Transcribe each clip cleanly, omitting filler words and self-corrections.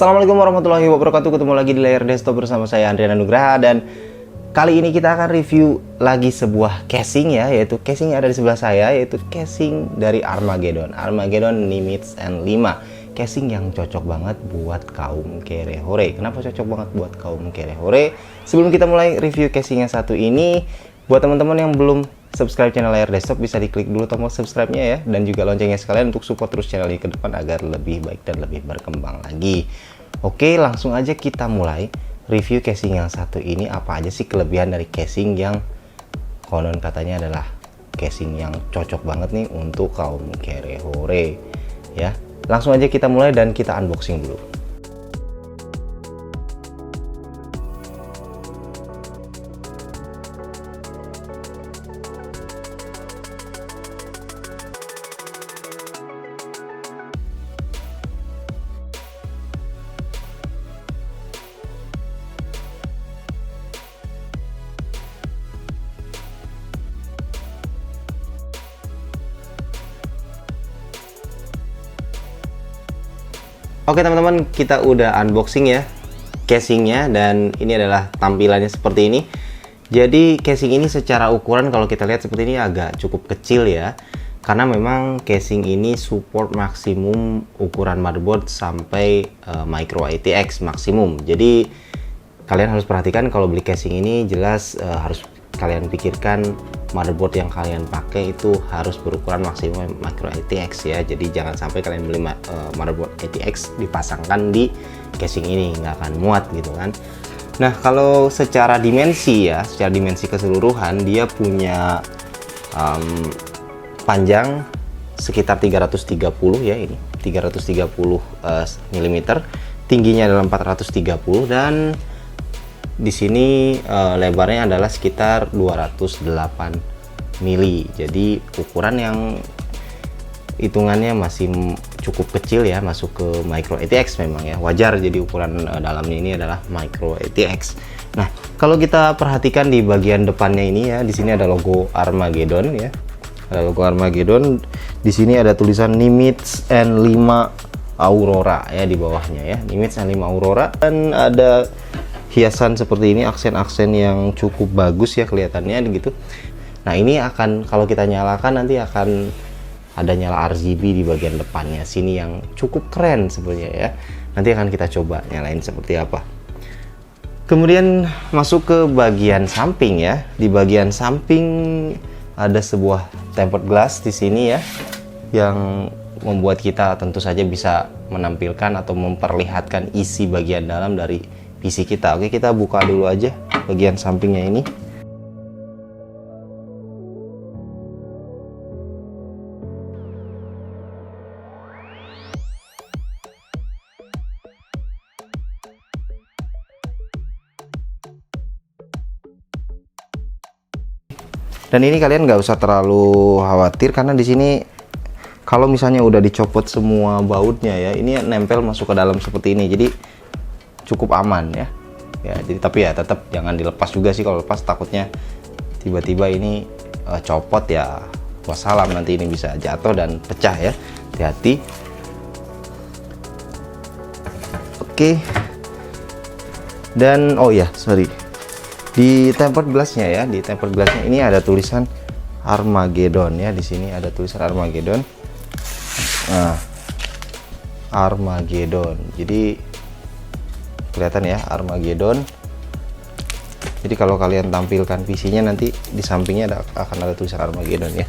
Assalamualaikum warahmatullahi wabarakatuh. Ketemu lagi di layar desktop bersama saya Andrian Nugraha. Dan kali ini kita akan review lagi sebuah casing ya, yaitu casing yang ada di sebelah saya, yaitu casing dari Armageddon Nimitz N5. Casing yang cocok banget buat kaum kere-hore. Kenapa cocok banget buat kaum kere-hore? Sebelum kita mulai review casing yang satu ini, buat teman-teman yang belum subscribe channel layar desktop, bisa diklik dulu tombol subscribe-nya ya, dan juga loncengnya sekalian untuk support terus channel ini ke depan agar lebih baik dan lebih berkembang lagi. Oke, langsung aja kita mulai review casing yang satu ini. Apa aja sih kelebihan dari casing yang konon katanya adalah casing yang cocok banget nih untuk kaum kere-hore ya. Langsung aja kita mulai dan kita unboxing dulu. Oke teman-teman, kita udah unboxing ya casingnya, dan ini adalah tampilannya seperti ini. Jadi casing ini secara ukuran kalau kita lihat seperti ini agak cukup kecil ya, karena memang casing ini support maksimum ukuran motherboard sampai micro ATX maksimum. Jadi kalian harus perhatikan kalau beli casing ini, jelas harus kalian pikirkan motherboard yang kalian pakai itu harus berukuran maksimum micro ATX ya. Jadi jangan sampai kalian beli motherboard ATX dipasangkan di casing ini, nggak akan muat gitu kan. Nah, kalau secara dimensi ya, secara dimensi keseluruhan, dia punya panjang sekitar 330 ya, ini 330 mm, tingginya adalah 430, dan di sini lebarnya adalah sekitar 208 mili. Jadi ukuran yang hitungannya masih cukup kecil ya, masuk ke micro ATX memang ya. Wajar, jadi ukuran dalamnya ini adalah micro ATX. Nah, kalau kita perhatikan di bagian depannya ini ya, di sini ada logo Armageddon ya. Ada logo Armageddon. Di sini ada tulisan Nimitz N5 Aurora ya di bawahnya ya. Nimitz N5 Aurora, dan ada hiasan seperti ini, aksen-aksen yang cukup bagus ya kelihatannya gitu. Nah, ini akan, kalau kita nyalakan nanti akan ada nyala RGB di bagian depannya sini yang cukup keren sebenarnya ya. Nanti akan kita coba nyalain seperti apa. Kemudian masuk ke bagian samping ya. Di bagian samping ada sebuah tempered glass di sini ya, yang membuat kita tentu saja bisa menampilkan atau memperlihatkan isi bagian dalam dari PC kita. Oke, kita buka dulu aja bagian sampingnya ini. Dan ini kalian nggak usah terlalu khawatir, karena di sini kalau misalnya udah dicopot semua bautnya ya, ini nempel masuk ke dalam seperti ini. Jadi cukup aman ya. Ya, jadi tapi ya tetap jangan dilepas juga sih. Kalau lepas takutnya tiba-tiba ini copot ya, wassalam, nanti ini bisa jatuh dan pecah ya. Hati-hati. Oke. Dan oh ya, sorry. Di tempered glassnya ya, di tempered glassnya ini ada tulisan Armageddon ya. Di sini ada tulisan Armageddon. Nah, Armageddon. Jadi kelihatan ya, Armageddon. Jadi kalau kalian tampilkan PC-nya nanti di sampingnya akan ada tulisan Armageddon ya.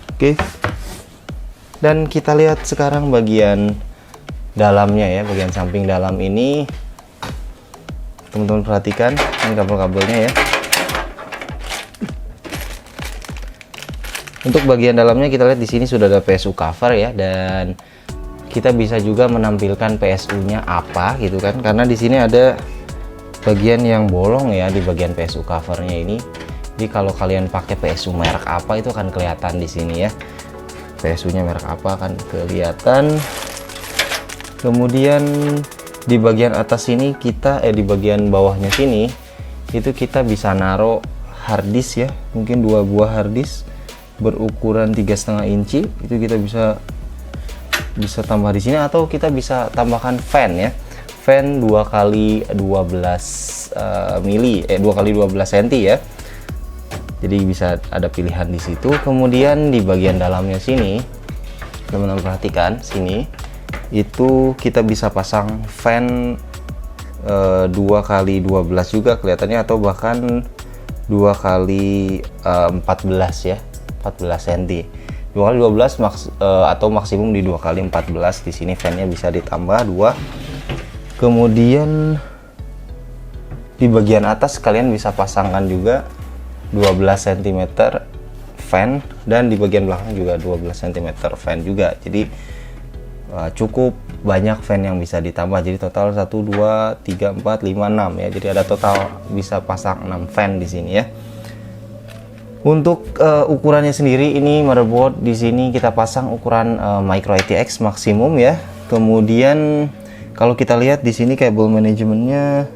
Oke. Dan kita lihat sekarang bagian dalamnya ya, bagian samping dalam ini. Teman-teman perhatikan, ini kabel-kabelnya ya. Untuk bagian dalamnya kita lihat di sini sudah ada PSU cover ya, dan kita bisa juga menampilkan PSU-nya apa gitu kan, karena di sini ada bagian yang bolong ya di bagian PSU covernya ini. Jadi kalau kalian pakai PSU merek apa itu akan kelihatan di sini ya. PSU-nya merek apa akan kelihatan. Kemudian di bagian atas sini kita di bagian bawahnya sini itu kita bisa naruh harddisk ya, mungkin 2 buah harddisk berukuran 3,5 inci. Itu kita bisa bisa tambah di sini, atau kita bisa tambahkan fan ya. Fan 2 kali 12 mili 2 kali 12 cm ya. Jadi bisa ada pilihan di situ. Kemudian di bagian dalamnya sini, teman-teman perhatikan sini, itu kita bisa pasang fan 2 kali 12 juga kelihatannya, atau bahkan 2 kali 14 ya, 14 cm. 2 kali 12 atau maksimum di 2 kali 14. Di sini fan-nya bisa ditambah 2. Kemudian di bagian atas kalian bisa pasangkan juga 12 cm fan, dan di bagian belakang juga 12 cm fan juga. Jadi cukup banyak fan yang bisa ditambah. Jadi total 1 2 3 4 5 6 ya. Jadi ada total bisa pasang 6 fan di sini ya. Untuk ukurannya sendiri, ini motherboard di sini kita pasang ukuran micro ATX maksimum ya. Kemudian kalau kita lihat di sini kabel manajemennya,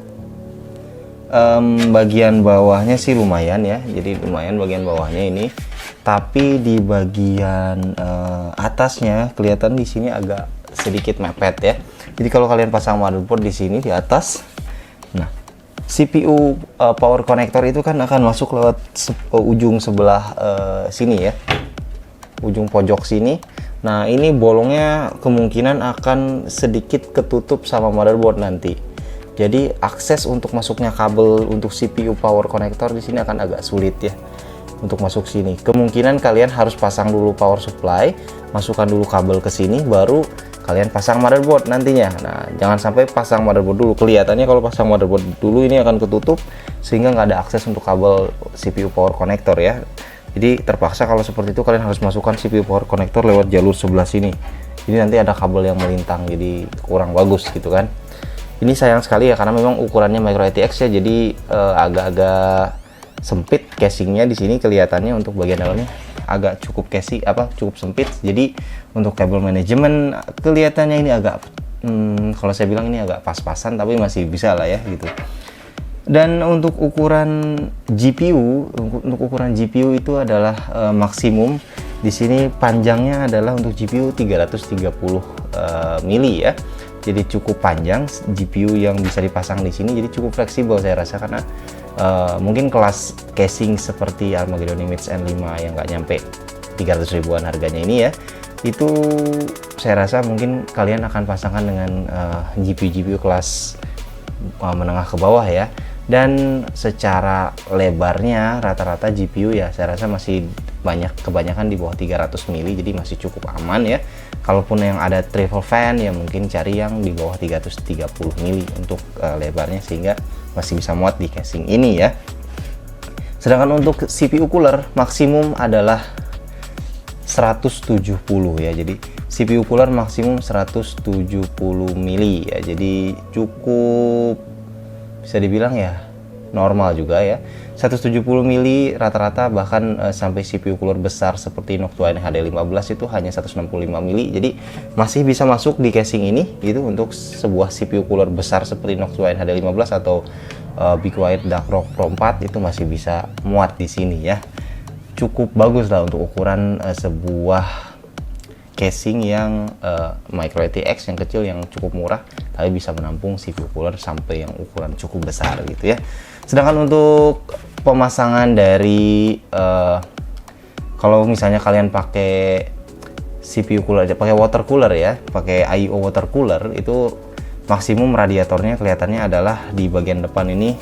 bagian bawahnya sih lumayan ya. Jadi lumayan bagian bawahnya ini. Tapi di bagian atasnya kelihatan di sini agak sedikit mepet ya. Jadi kalau kalian pasang motherboard di sini di atas, nah CPU power connector itu kan akan masuk lewat ujung sebelah sini ya, ujung pojok sini. Nah ini bolongnya kemungkinan akan sedikit ketutup sama motherboard nanti. Jadi akses untuk masuknya kabel untuk CPU power connector di sini akan agak sulit ya untuk masuk sini. Kemungkinan kalian harus pasang dulu power supply, masukkan dulu kabel ke sini, baru kalian pasang motherboard nantinya. Nah jangan sampai pasang motherboard dulu. Kelihatannya kalau pasang motherboard dulu ini akan ketutup sehingga nggak ada akses untuk kabel CPU power connector ya. Jadi terpaksa kalau seperti itu kalian harus masukkan CPU power connector lewat jalur sebelah sini. Jadi nanti ada kabel yang melintang, jadi kurang bagus gitu kan. Ini sayang sekali ya, karena memang ukurannya micro ATX ya, jadi agak-agak sempit casingnya di sini kelihatannya. Untuk bagian dalamnya agak cukup cukup sempit. Jadi untuk kabel manajemen kelihatannya ini agak kalau saya bilang ini agak pas-pasan, tapi masih bisa lah ya gitu. Dan untuk ukuran GPU, itu adalah maksimum. Di sini panjangnya adalah untuk GPU 330 mili ya. Jadi cukup panjang GPU yang bisa dipasang di sini. Jadi cukup fleksibel saya rasa, karena mungkin kelas casing seperti Armageddon Image N5 yang nggak nyampe 300 ribuan harganya ini ya, itu saya rasa mungkin kalian akan pasangkan dengan GPU kelas menengah ke bawah ya. Dan secara lebarnya rata-rata GPU ya saya rasa masih kebanyakan di bawah 300 mili, jadi masih cukup aman ya. Kalaupun yang ada travel fan ya mungkin cari yang di bawah 330 mili untuk lebarnya, sehingga masih bisa muat di casing ini ya. Sedangkan untuk CPU cooler maksimum adalah 170 ya. Jadi CPU cooler maksimum 170 mili ya. Jadi cukup bisa dibilang ya normal juga ya. 170 mili rata-rata, bahkan sampai CPU cooler besar seperti Noctua HD15 itu hanya 165 mili. Jadi masih bisa masuk di casing ini gitu untuk sebuah CPU cooler besar seperti Noctua HD15 atau Be Quiet Dark Rock Pro 4 itu masih bisa muat di sini ya. Cukup bagus lah untuk ukuran sebuah casing yang micro ATX yang kecil, yang cukup murah, tapi bisa menampung CPU cooler sampai yang ukuran cukup besar gitu ya. Sedangkan untuk pemasangan dari kalau misalnya kalian pakai CPU cooler aja, pakai water cooler ya, pakai IO water cooler, itu maksimum radiatornya kelihatannya adalah di bagian depan ini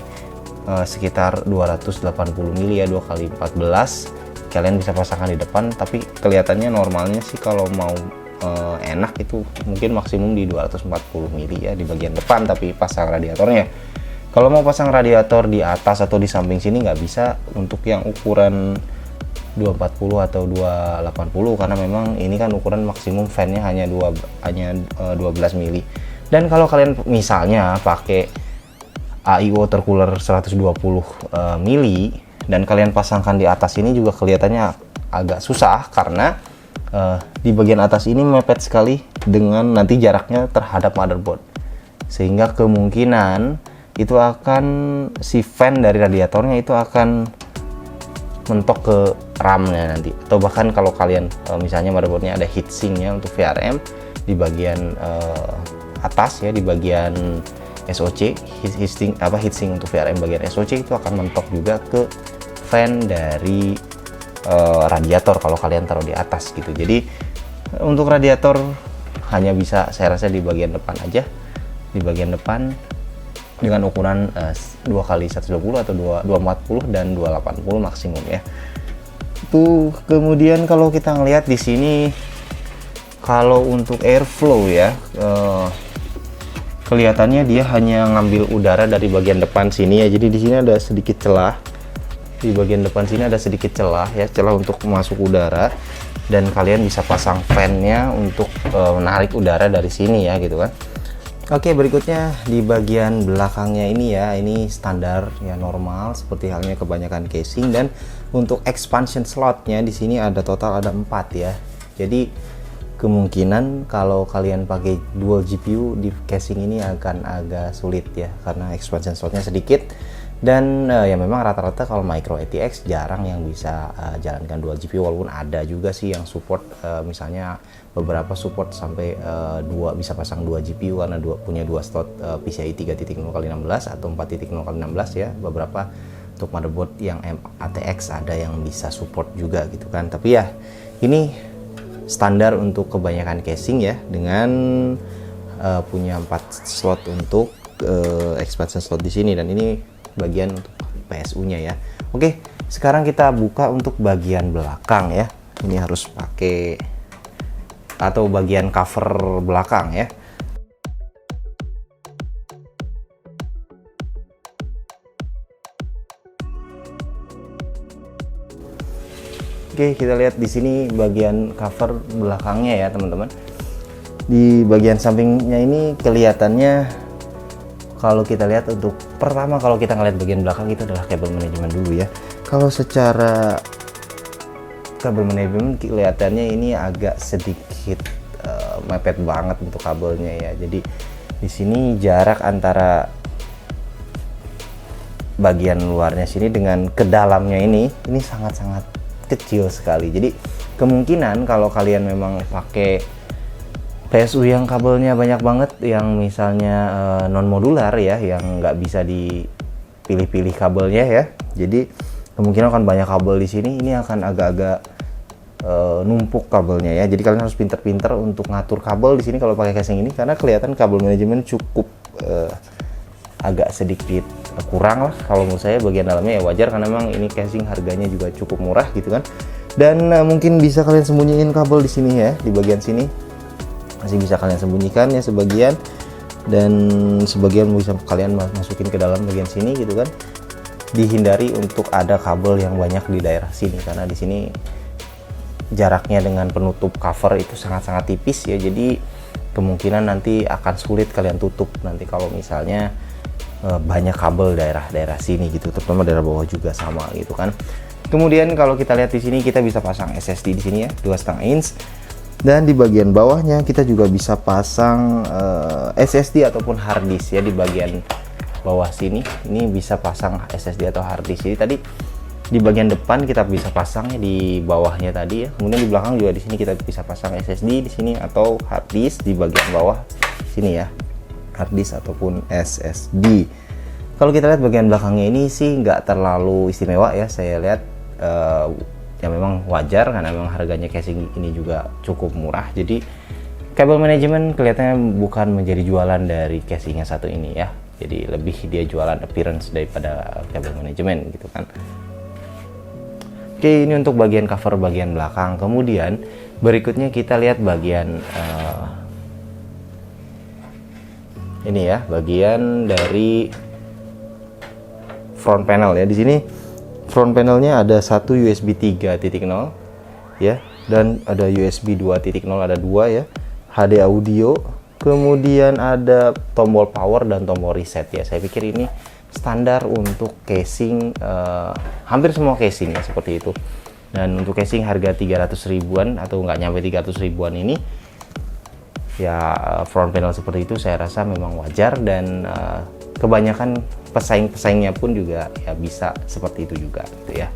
sekitar 280 mili ya, 2 kali 14. Kalian bisa pasangkan di depan, tapi kelihatannya normalnya sih kalau mau enak itu mungkin maksimum di 240 mili ya di bagian depan, tapi pasang radiatornya. Kalau mau pasang radiator di atas atau di samping sini nggak bisa untuk yang ukuran 240 atau 280, karena memang ini kan ukuran maksimum fan-nya hanya 12 mili. Dan kalau kalian misalnya pakai AI water cooler 120 mili dan kalian pasangkan di atas ini, juga kelihatannya agak susah karena di bagian atas ini mepet sekali dengan nanti jaraknya terhadap motherboard, sehingga kemungkinan itu akan si fan dari radiatornya itu akan mentok ke RAM-nya nanti. Atau bahkan kalau kalian misalnya motherboardnya ada heatsinknya untuk VRM, di bagian atas ya, di bagian SOC, heatsink untuk VRM bagian SOC itu akan mentok juga ke fan dari radiator kalau kalian taruh di atas gitu. Jadi untuk radiator hanya bisa saya rasa di bagian depan aja, di bagian depan dengan ukuran 2x120 atau 240 dan 280 maksimum ya. Itu kemudian kalau kita ngelihat di sini, kalau untuk airflow ya, kelihatannya dia hanya ngambil udara dari bagian depan sini ya. Jadi di sini ada sedikit celah, di bagian depan sini ada sedikit celah ya, celah untuk masuk udara, dan kalian bisa pasang fan-nya untuk menarik udara dari sini ya gitu kan. Oke, berikutnya di bagian belakangnya ini ya, ini standar ya, normal seperti halnya kebanyakan casing. Dan untuk expansion slotnya di sini ada total ada 4 ya. Jadi kemungkinan kalau kalian pakai dual GPU di casing ini akan agak sulit ya, karena expansion slotnya sedikit. Dan ya memang rata-rata kalau micro ATX jarang yang bisa jalankan dual GPU, walaupun ada juga sih yang support, misalnya beberapa support sampai bisa pasang 2 GPU karena punya 2 slot PCIe 3.0x16 atau 4.0x16 ya. Beberapa untuk motherboard yang ATX ada yang bisa support juga gitu kan. Tapi ya ini standar untuk kebanyakan casing ya, dengan punya 4 slot untuk expansion slot di sini, dan ini bagian untuk PSU-nya ya. Oke, sekarang kita buka untuk bagian belakang ya. Ini harus pakai atau bagian cover belakang ya. Oke, kita lihat di sini bagian cover belakangnya ya teman-teman. Di bagian sampingnya ini kelihatannya, kalau kita lihat untuk pertama, kalau kita ngeliat bagian belakang itu adalah kabel manajemen dulu ya. Kalau secara kabel manajemen kelihatannya ini agak sedikit mepet banget untuk kabelnya ya. Jadi di sini jarak antara bagian luarnya sini dengan ke dalamnya ini sangat-sangat kecil sekali. Jadi kemungkinan kalau kalian memang pakai PSU yang kabelnya banyak banget, yang misalnya non modular ya, yang nggak bisa dipilih-pilih kabelnya ya, jadi kemungkinan akan banyak kabel di sini. Ini akan agak-agak numpuk kabelnya ya. Jadi kalian harus pinter-pinter untuk ngatur kabel di sini kalau pakai casing ini, karena kelihatan kabel manajemen cukup agak sedikit kurang lah kalau menurut saya. Bagian dalamnya ya wajar karena memang ini casing harganya juga cukup murah gitu kan. Dan mungkin bisa kalian sembunyiin kabel di sini ya, di bagian sini masih bisa kalian sembunyikan ya sebagian, dan sebagian bisa kalian masukin ke dalam bagian sini gitu kan. Dihindari untuk ada kabel yang banyak di daerah sini, karena di sini jaraknya dengan penutup cover itu sangat-sangat tipis ya. Jadi kemungkinan nanti akan sulit kalian tutup nanti kalau misalnya banyak kabel daerah-daerah sini gitu, terutama daerah bawah juga sama gitu kan. Kemudian kalau kita lihat di sini, kita bisa pasang SSD di sini ya, 2,5 inch, dan di bagian bawahnya kita juga bisa pasang SSD ataupun hard disk ya. Di bagian bawah sini ini bisa pasang SSD atau hard disk. Jadi tadi di bagian depan kita bisa pasangnya di bawahnya tadi ya. Kemudian di belakang juga di sini kita bisa pasang SSD di sini atau hard disk di bagian bawah sini ya, hard disk ataupun SSD. Kalau kita lihat bagian belakangnya ini sih nggak terlalu istimewa ya, saya lihat ya memang wajar karena memang harganya casing ini juga cukup murah. Jadi kabel manajemen kelihatannya bukan menjadi jualan dari casing yang satu ini ya, jadi lebih dia jualan appearance daripada kabel manajemen gitu kan. Oke, ini untuk bagian cover bagian belakang. Kemudian berikutnya kita lihat bagian ini ya, bagian dari front panel ya. Di sini front panelnya ada satu USB 3.0 ya, dan ada USB 2.0, ada 2 ya, HD audio, kemudian ada tombol power dan tombol reset ya. Saya pikir ini standar untuk casing, hampir semua casing ya seperti itu. Dan untuk casing harga 300 ribuan atau nggak nyampe 300 ribuan ini ya, front panel seperti itu saya rasa memang wajar, dan kebanyakan pesaing-pesaingnya pun juga ya bisa seperti itu juga gitu ya.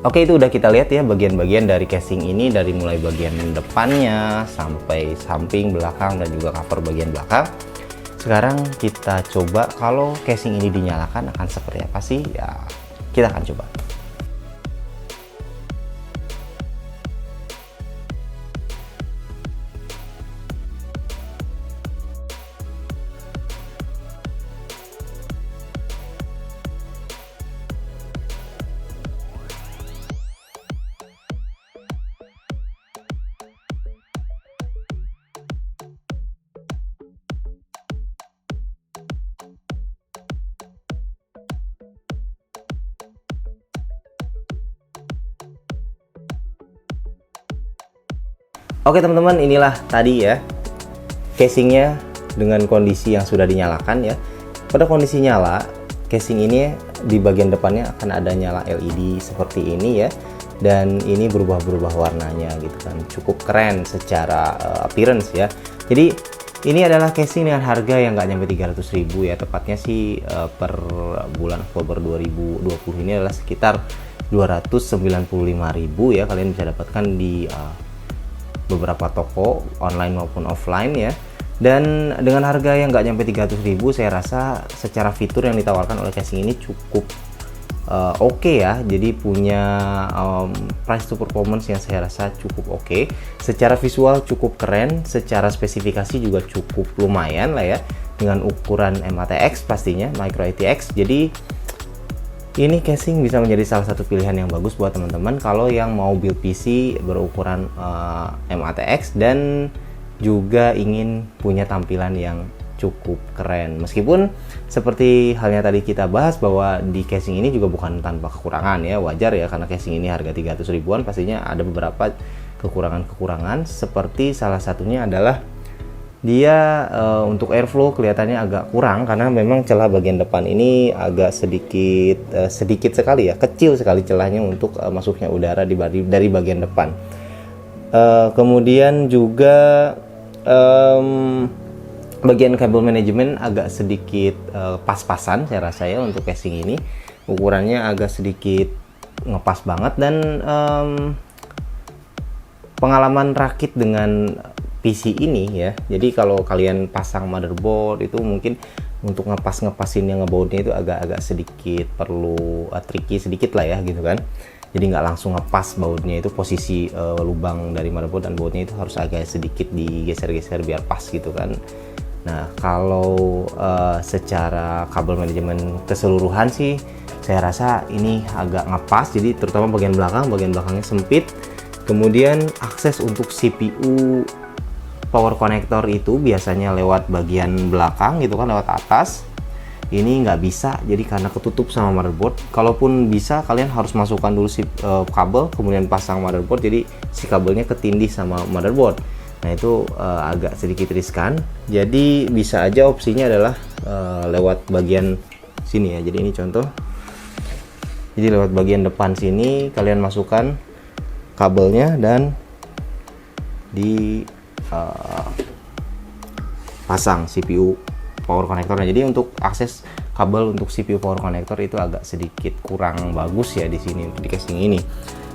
Oke, itu udah kita lihat ya bagian-bagian dari casing ini, dari mulai bagian depannya sampai samping, belakang, dan juga cover bagian belakang. Sekarang kita coba kalau casing ini dinyalakan akan seperti apa sih? Ya, kita akan coba. Oke teman-teman, inilah tadi ya casingnya dengan kondisi yang sudah dinyalakan ya. Pada kondisi nyala, casing ini di bagian depannya akan ada nyala LED seperti ini ya, dan ini berubah-berubah warnanya gitu kan, cukup keren secara appearance ya. Jadi ini adalah casing dengan harga yang nggak nyampe 300.000 ya, tepatnya sih per bulan Oktober 2020 ini adalah sekitar 295.000 ya. Kalian bisa dapatkan di beberapa toko online maupun offline ya. Dan dengan harga yang nggak nyampe 300.000, saya rasa secara fitur yang ditawarkan oleh casing ini cukup oke ya. Jadi punya price to performance yang saya rasa cukup oke. Secara visual cukup keren, secara spesifikasi juga cukup lumayan lah ya, dengan ukuran MATX pastinya, Micro ATX. Jadi ini casing bisa menjadi salah satu pilihan yang bagus buat teman-teman kalau yang mau build PC berukuran MATX dan juga ingin punya tampilan yang cukup keren. Meskipun seperti halnya tadi kita bahas bahwa di casing ini juga bukan tanpa kekurangan ya, wajar ya, karena casing ini harga 300 ribuan pastinya ada beberapa kekurangan-kekurangan. Seperti salah satunya adalah dia untuk airflow kelihatannya agak kurang, karena memang celah bagian depan ini agak sedikit sekali ya, kecil sekali celahnya untuk masuknya udara dari bagian depan. Kemudian juga bagian kabel manajemen agak sedikit pas-pasan saya rasa ya untuk casing ini, ukurannya agak sedikit ngepas banget. Dan pengalaman rakit dengan PC ini ya, jadi kalau kalian pasang motherboard itu mungkin untuk ngepasin yang ngebautnya itu agak sedikit perlu tricky sedikit lah ya gitu kan. Jadi nggak langsung ngepas bautnya, itu posisi lubang dari motherboard dan bautnya itu harus agak sedikit digeser-geser biar pas gitu kan. Nah kalau secara kabel manajemen keseluruhan sih saya rasa ini agak ngepas, jadi terutama bagian belakangnya sempit. Kemudian akses untuk CPU power connector itu biasanya lewat bagian belakang gitu kan, lewat atas. Ini nggak bisa, jadi karena ketutup sama motherboard. Kalaupun bisa, kalian harus masukkan dulu si kabel, kemudian pasang motherboard, jadi si kabelnya ketindih sama motherboard. Nah itu agak sedikit riskan. Jadi bisa aja opsinya adalah lewat bagian sini ya. Jadi ini contoh. Jadi lewat bagian depan sini kalian masukkan kabelnya dan di pasang CPU power connectornya. Jadi untuk akses kabel untuk CPU power connector itu agak sedikit kurang bagus ya di sini di casing ini.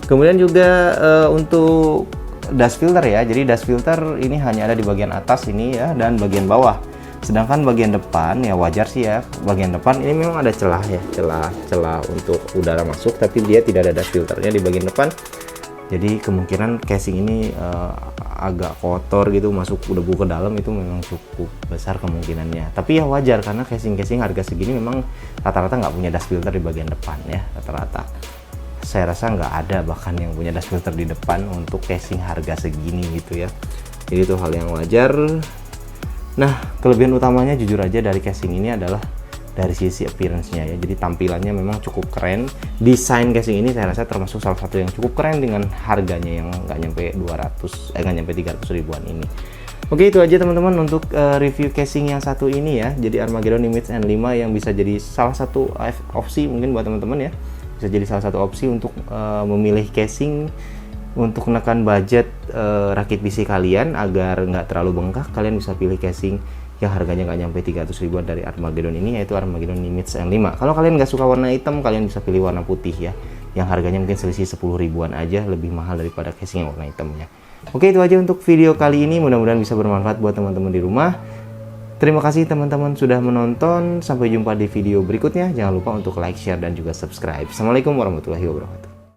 Kemudian juga untuk dust filter ya. Jadi dust filter ini hanya ada di bagian atas ini ya, dan bagian bawah. Sedangkan bagian depan ya wajar sih ya, bagian depan ini memang ada celah ya, celah untuk udara masuk, tapi dia tidak ada dust filternya di bagian depan. Jadi kemungkinan casing ini agak kotor gitu, masuk debu ke dalam itu memang cukup besar kemungkinannya. Tapi ya wajar, karena casing harga segini memang rata-rata nggak punya dust filter di bagian depan ya, rata-rata. Saya rasa nggak ada bahkan yang punya dust filter di depan untuk casing harga segini gitu ya. Jadi itu hal yang wajar. Nah kelebihan utamanya jujur aja dari casing ini adalah dari sisi appearance-nya ya. Jadi tampilannya memang cukup keren. Desain casing ini saya rasa termasuk salah satu yang cukup keren dengan harganya yang nggak nyampe 300 ribuan ini. Oke, itu aja teman-teman untuk review casing yang satu ini ya. Jadi Armageddon Nimitz N5 yang bisa jadi salah satu opsi mungkin buat teman-teman ya. Bisa jadi salah satu opsi untuk memilih casing untuk menekan budget rakit PC kalian agar nggak terlalu bengkak. Kalian bisa pilih casing yang harganya nggak nyampe 300 ribuan dari Armageddon ini, yaitu Armageddon Nimitz N5. Kalau kalian nggak suka warna hitam, kalian bisa pilih warna putih ya. yang harganya mungkin selisih 10 ribuan aja, lebih mahal daripada casing yang warna hitamnya. Oke, itu aja untuk video kali ini, mudah-mudahan bisa bermanfaat buat teman-teman di rumah. Terima kasih teman-teman sudah menonton, sampai jumpa di video berikutnya. Jangan lupa untuk like, share, dan juga subscribe. Assalamualaikum warahmatullahi wabarakatuh.